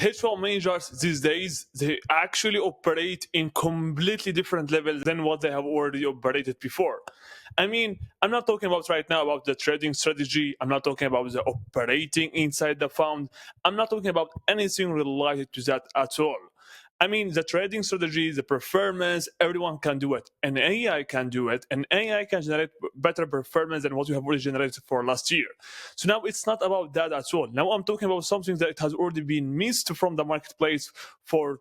hedge fund managers these days, they actually operate in completely different levels than what they have already operated before. I mean, I'm not talking about right now about the trading strategy. I'm not talking about the operating inside the fund. I'm not talking about anything related to that at all. I mean, the trading strategy, the performance, everyone can do it. And AI can do it. And AI can generate better performance than what you have already generated for last year. So now it's not about that at all. Now I'm talking about something that has already been missed from the marketplace for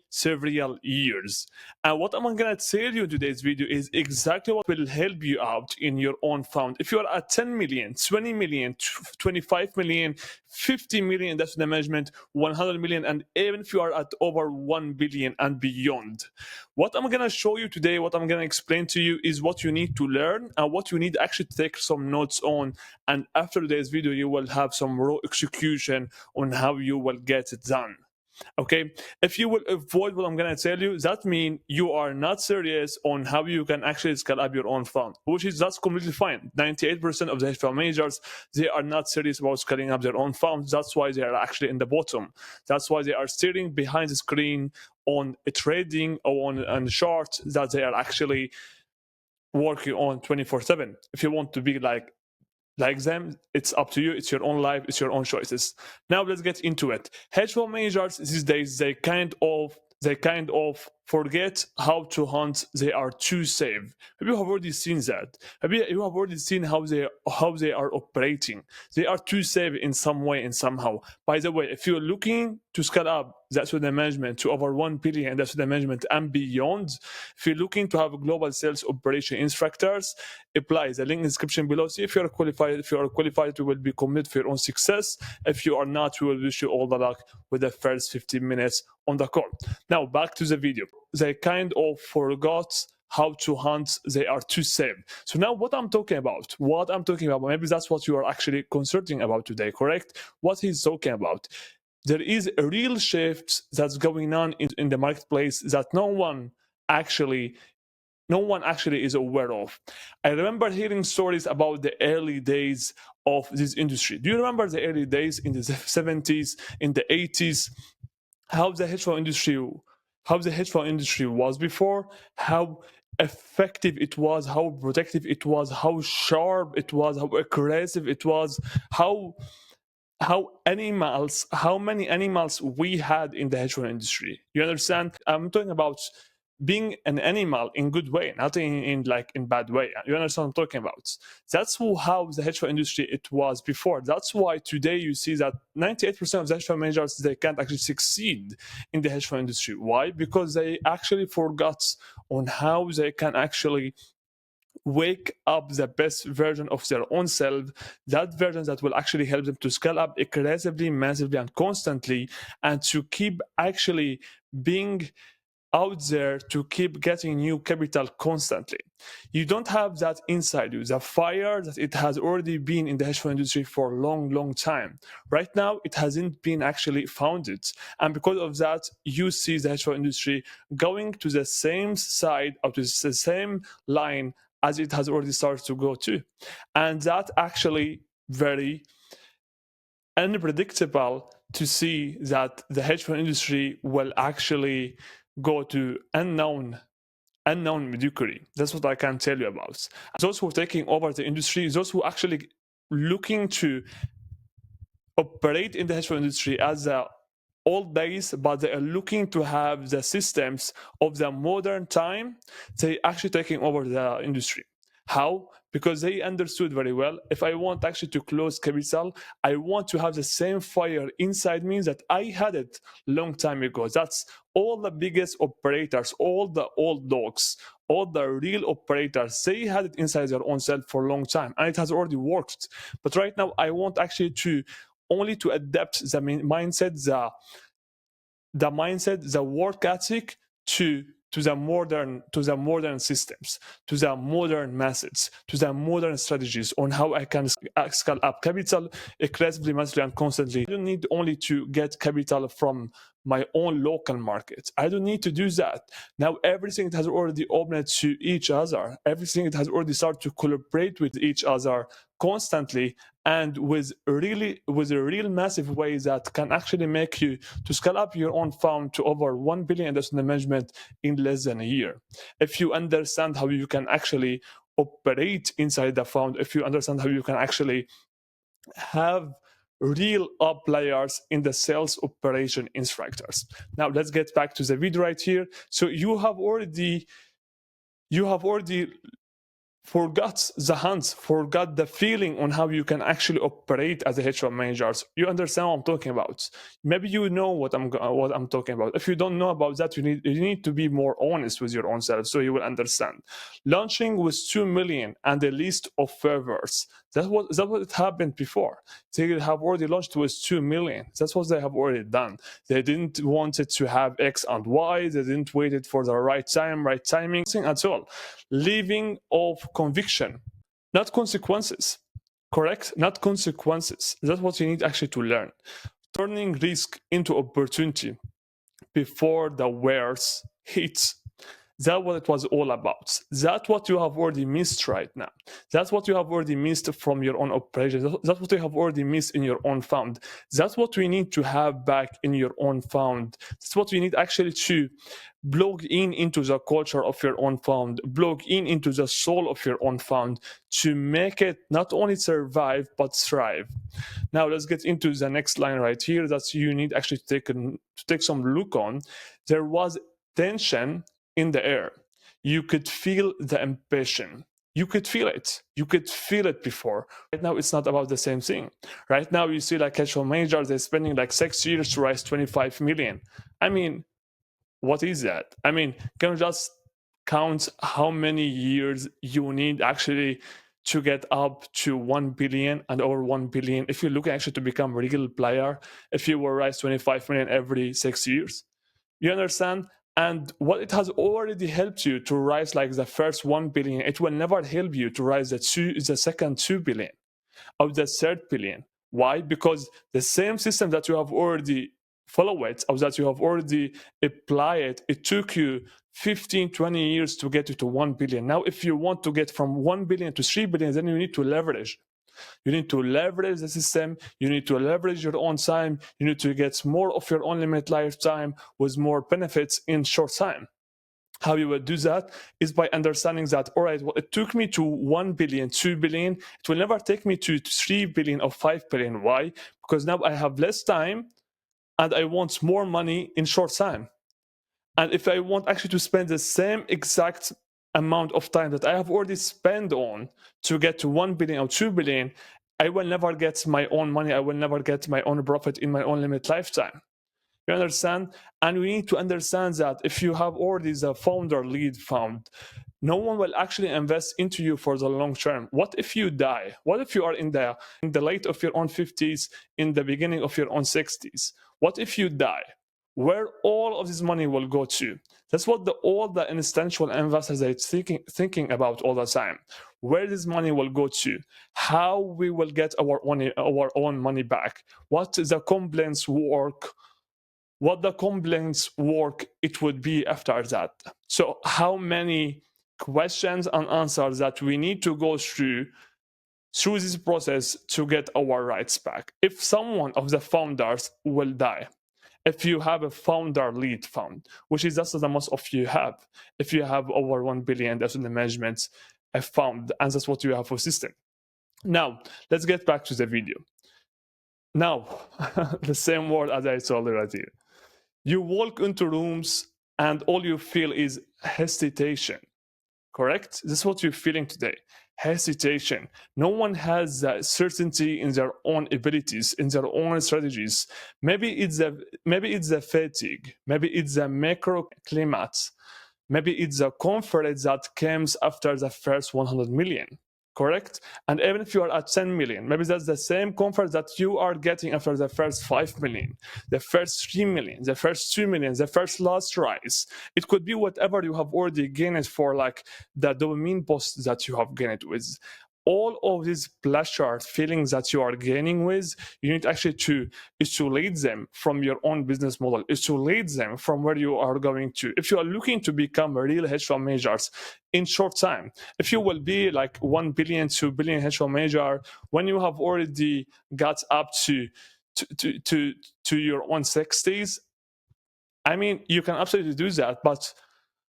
several years. And what I'm going to tell you in today's video is exactly what will help you out in your own fund. If you are at 10 million, 20 million, 25 million, 50 million, that's the management, 100 million, and even if you are at over 1 billion and beyond. What I'm going to show you today, what I'm going to explain to you is what you need to learn and what you need actually to take some notes on. And after today's video, you will have some raw execution on how you will get it done. Okay, if you will avoid what I'm going to tell you, that means you are not serious on how you can actually scale up your own fund, that's completely fine. 98% of the hedge fund managers, they are not serious about scaling up their own funds. That's why they are actually in the bottom. That's why they are staring behind the screen on a trading or on a chart that they are actually working on 24/7. If you want to be like them, it's up to you. It's your own life, it's your own choices. Now let's get into it. Hedge fund managers these days, they kind of forget how to hunt. They are too safe. Maybe you have already seen that. Maybe you have already seen how they are operating. They are too safe in some way and somehow. By the way, if you're looking to scale up that's with the management to over 1 billion, that's with the management and beyond, if you're looking to have a global sales operation instructors, apply the link in the description below. See if you are qualified. If you are qualified, you will be committed for your own success. If you are not, we will wish you all the luck with the first 15 minutes on the call. Now back to the video. They kind of forgot how to hunt. They are too safe. So now what I'm talking about, maybe that's what you are actually concerning about today, correct? What he's talking about. There is a real shift that's going on in the marketplace that no one actually is aware of. I remember hearing stories about the early days of this industry. Do you remember the early days in the 70s, in the 80s, how the hedge fund industry was before, how effective it was, how protective it was, how sharp it was, how aggressive it was, how many animals we had in the hedge fund industry. You understand? I'm talking about being an animal in good way, not in bad way. You understand what I'm talking about? That's how the hedge fund industry it was before. That's why today you see that 98% of the hedge fund managers, they can't actually succeed in the hedge fund industry. Why? Because they actually forgot on how they can actually wake up the best version of their own self, that version that will actually help them to scale up aggressively, massively, and constantly, and to keep actually being out there, to keep getting new capital constantly. You don't have that inside you, the fire that it has already been in the hedge fund industry for a long time. Right now, it hasn't been actually founded. And because of that, you see the hedge fund industry going to the same side, or to the same line as it has already started to go to. And that actually very unpredictable to see that the hedge fund industry will actually go to unknown mediocrity. That's what I can tell you about. Those who are taking over the industry, those who are actually looking to operate in the hedge fund industry as the old days, but they are looking to have the systems of the modern time, they actually taking over the industry. How? Because they understood very well, if I want actually to close capital, I want to have the same fire inside me that I had it long time ago. That's all the biggest operators, all the old dogs, all the real operators, they had it inside their own self for a long time, and it has already worked. But right now, I want actually to only to adapt the mindset, the work ethic to the modern systems, to the modern methods, to the modern strategies on how I can scale up capital aggressively, massively, and constantly. I don't need only to get capital from my own local market. I don't need to do that. Now everything has already opened to each other. Everything has already started to collaborate with each other constantly, and with a real massive way that can actually make you to scale up your own fund to over 1 billion in investment management in less than a year. If you understand how you can actually operate inside the fund, if you understand how you can actually have real up players in the sales operation instructors. Now let's get back to the video right here. So you have already forgot the hands, forgot the feeling on how you can actually operate as a hedge fund manager. You understand what I'm talking about. Maybe you know what I'm talking about. If you don't know about that, you need to be more honest with your own self so you will understand. Launching with 2 million and a list of favors. That's what happened before. They have already launched with 2 million. That's what they have already done. They didn't want it to have X and Y. They didn't wait it for the right time, right timing, nothing at all. Living of conviction, not consequences. Correct? Not consequences. That's what you need actually to learn. Turning risk into opportunity before the worst hits. That's what it was all about. That's what you have already missed right now. That's what you have already missed from your own operations. That's what you have already missed in your own fund. That's what we need to have back in your own fund. That's what we need actually to blog into the culture of your own fund, blog into the soul of your own fund to make it not only survive but thrive. Now let's get into the next line right here that you need actually to take some look on. There was tension in the air. You could feel the ambition. You could feel it. You could feel it before. Right now, it's not about the same thing. Right now, you see like hedge fund managers, they're spending like 6 years to raise 25 million. I mean, what is that? I mean, can you just count how many years you need actually to get up to 1 billion and over 1 billion if you're looking actually to become a real player, if you will raise 25 million every 6 years? You understand? And what it has already helped you to rise like the first 1 billion, it will never help you to rise the second 2 billion or the third billion. Why? Because the same system that you have already followed or that you have already applied, it took you 15, 20 years to get you to 1 billion. Now, if you want to get from 1 billion to 3 billion, then you need to leverage. You need to leverage the system. You need to leverage your own time. You need to get more of your own limit lifetime with more benefits in short time. How you will do that is by understanding that, all right, well, it took me to 1 billion, 2 billion. It will never take me to 3 billion or 5 billion. Why? Because now I have less time and I want more money in short time. And if I want actually to spend the same exact amount of time that I have already spent on to get to 1 billion or 2 billion, I will never get my own money. I will never get my own profit in my own limit lifetime. You understand? And we need to understand that if you have already the founder lead fund, no one will actually invest into you for the long term. What if you die? What if you are in the late of your own 50s, in the beginning of your own 60s? What if you die? Where all of this money will go to? That's what all the instinctual investors are thinking about all the time. Where this money will go to? How we will get our own money back? What the compliance work? What the compliance work it would be after that? So how many questions and answers that we need to go through this process to get our rights back? If someone of the founders will die, if you have a founder lead fund, which is just the most of you have, if you have over 1 billion that's in the management fund, and that's what you have for system. Now, let's get back to the video. Now, the same word as I told you right here. You walk into rooms and all you feel is hesitation. Correct? This is what you're feeling today. Hesitation. No one has that certainty in their own abilities, in their own strategies. Maybe it's a fatigue. Maybe it's a microclimate. Maybe it's a comfort that comes after the first 100 million. Correct? And even if you are at 10 million, maybe that's the same comfort that you are getting after the first 5 million, the first 3 million, the first 2 million, the first last rise. It could be whatever you have already gained for like the dopamine boost that you have gained with. all of these pleasure feelings that you are gaining with, you need actually to isolate them from your own business model, isolate them from where you are going to. If you are looking to become real hedge fund managers in short time, if you will be like 1 billion, 2 billion hedge fund manager, when you have already got up to your own 60s, I mean, you can absolutely do that, but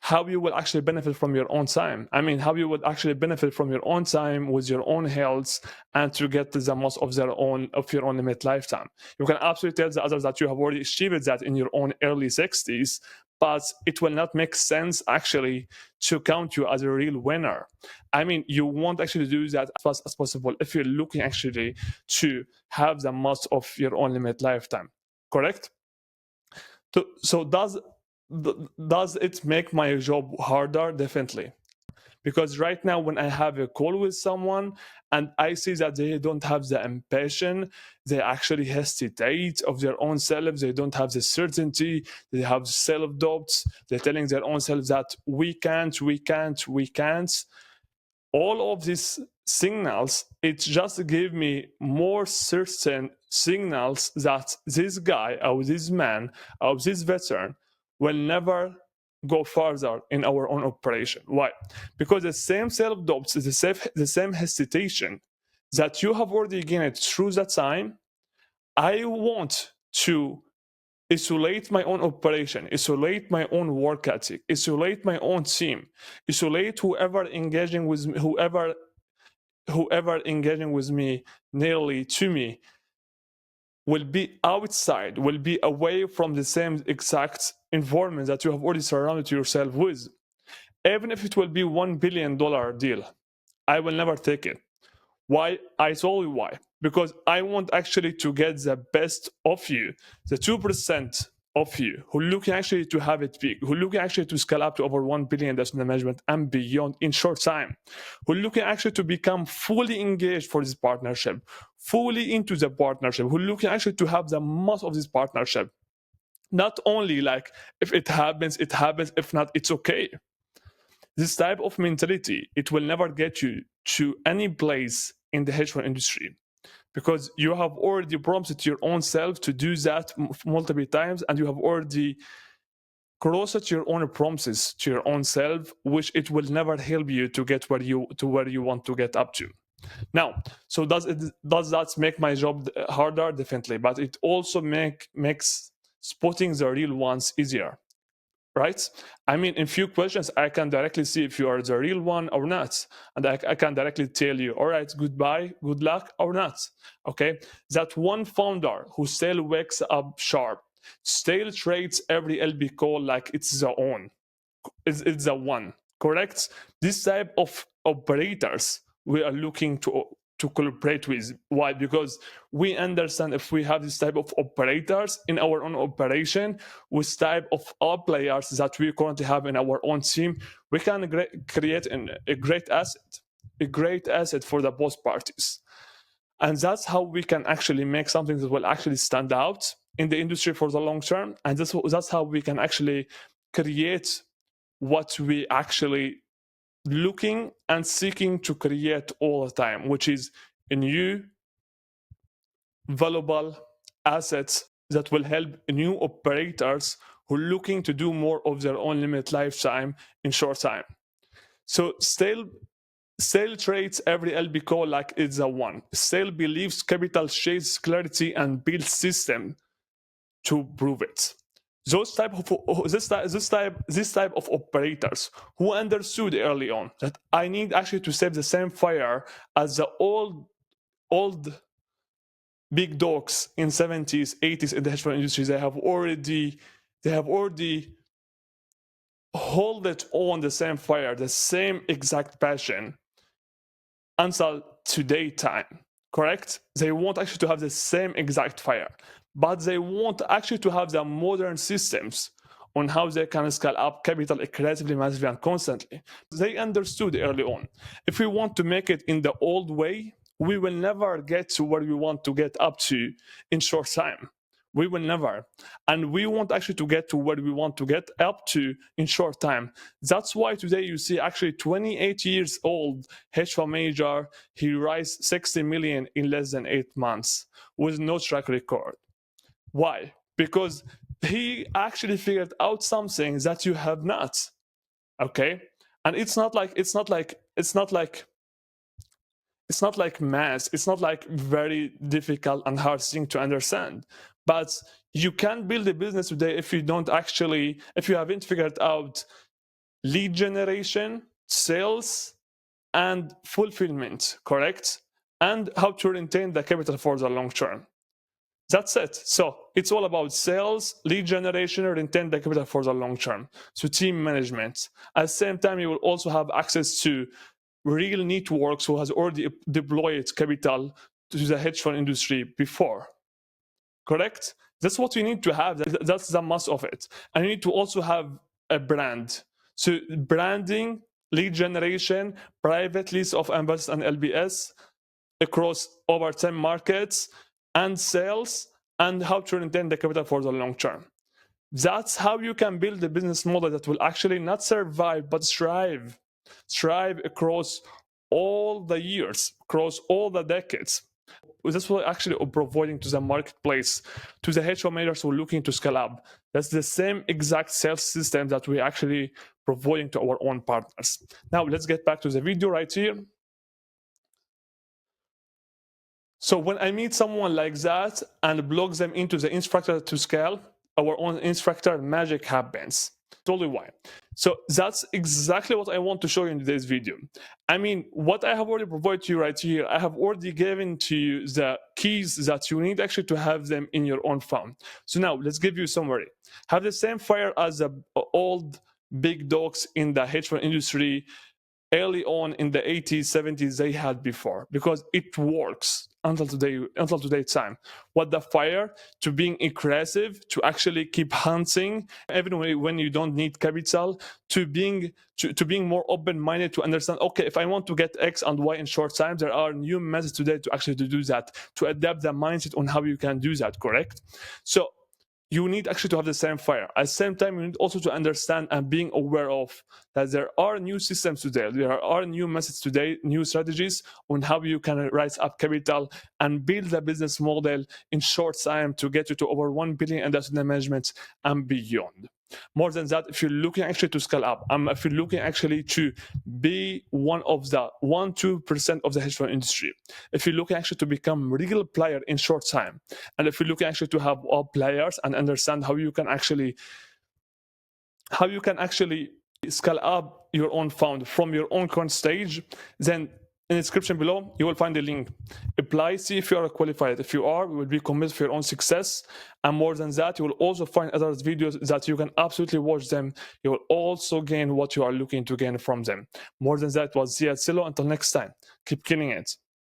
how you will actually benefit from your own time. I mean, how you would actually benefit from your own time with your own health and to get the most of your own limit lifetime. You can absolutely tell the others that you have already achieved that in your own early 60s, but it will not make sense actually to count you as a real winner. I mean, you want actually to do that as fast as possible if you're looking actually to have the most of your own limit lifetime. Correct? So does it make my job harder? Definitely. Because right now when I have a call with someone and I see that they don't have the ambition, they actually hesitate of their own selves, they don't have the certainty, they have self-doubts, they're telling their own selves that we can't. All of these signals, it just gave me more certain signals that this guy or this man or this veteran will never go further in our own operation. Why? Because the same self-doubts, the same hesitation that you have already gained through that time, I want to isolate my own operation, isolate my own work ethic, isolate my own team, isolate whoever engaging with me, whoever engaging with me nearly to me will be outside, will be away from the same exact environment that you have already surrounded yourself with. Even if it will be $1 billion deal, I will never take it. Why? I told you why. Because I want actually to get the best of you, the 2% of you who looking actually to have it big, who looking actually to scale up to over $1 billion in management and beyond in short time, who looking actually to become fully engaged for this partnership, fully into the partnership, who looking actually to have the most of this partnership. Not only like if it happens, it happens. If not, it's okay. This type of mentality, it will never get you to any place in the hedge fund industry because you have already promised your own self to do that multiple times, and you have already crossed your own promises to your own self, which it will never help you to get where you want to get up to. Now, so does that make my job harder? Definitely, but it also makes spotting the real ones easier. Right? I mean, in few questions, I can directly see if you are the real one or not. And I can directly tell you, all right, goodbye, good luck or not. Okay? That one founder who still wakes up sharp, still trades every LB call like it's the own. It's the one. Correct? This type of operators we are looking to collaborate with. Why? Because we understand if we have this type of operators in our own operation with type of all players that we currently have in our own team, we can create a great asset for the both parties. And that's how we can actually make something that will actually stand out in the industry for the long term. And that's how we can actually create what we actually looking and seeking to create all the time, which is a new valuable assets that will help new operators who are looking to do more of their own limit lifetime in short time. So still trades every LB call like it's a one. Still believes capital shades clarity and builds system to prove it. This type of operators who understood early on that I need actually to save the same fire as the old big dogs in 70s, 80s in the hedge fund industry. They have already hold it on the same fire, the same exact passion until today time. Correct? They want actually to have the same exact fire, but they want actually to have the modern systems on how they can scale up capital aggressively, massively, and constantly. They understood early on. If we want to make it in the old way, we will never get to where we want to get up to in short time. We will never. And we want actually to get to where we want to get up to in short time. That's why today you see actually 28 years old hedge fund manager, he raised 60 million in less than 8 months with no track record. Why? Because he actually figured out something that you have not. Okay? And it's not like math. It's not like very difficult and hard thing to understand. But you can't build a business today if you haven't figured out lead generation, sales, and fulfillment, correct? And how to retain the capital for the long term. That's it. So it's all about sales, lead generation, and retain the capital for the long term. So team management. At the same time, you will also have access to real networks who has already deployed capital to the hedge fund industry before. Correct? That's what you need to have. That's the must of it. And you need to also have a brand. So branding, lead generation, private list of investors and LBS across over 10 markets, and sales, and how to retain the capital for the long term. That's how you can build a business model that will actually not survive but thrive across all the years, across all the decades. That's what actually we're providing to the marketplace, to the hedge fund managers who are looking to scale up. That's the same exact sales system that we're actually providing to our own partners. Now let's get back to the video right here. So when I meet someone like that and plug them into the infrastructure to scale, our own infrastructure magic happens. Totally why. So that's exactly what I want to show you in today's video. I mean, what I have already provided to you right here, I have already given to you the keys that you need actually to have them in your own fund. So now let's give you a summary. Have the same fire as the old big dogs in the hedge fund industry early on in the 80s, 70s they had before, because it works until today's time. What the fire to being aggressive, to actually keep hunting, even when you don't need capital, to being more open-minded, to understand, okay, if I want to get X and Y in short time, there are new methods today to actually do that, to adapt the mindset on how you can do that, correct? So you need actually to have the same fire. At the same time, you need also to understand and being aware of that there are new systems today, there are new methods today, new strategies on how you can rise up capital and build a business model in short time to get you to over 1 billion in asset management and beyond. More than that, if you're looking actually to scale up, if you're looking actually to be one of the 1-2% of the hedge fund industry, if you're looking actually to become a real player in short time, and if you're looking actually to have all players and understand how you can actually scale up your own fund from your own current stage, then in the description below, you will find a link. Apply, see if you are qualified. If you are, you will be committed for your own success. And more than that, you will also find other videos that you can absolutely watch them. You will also gain what you are looking to gain from them. More than that, was Ziad Silo. Until next time, keep killing it.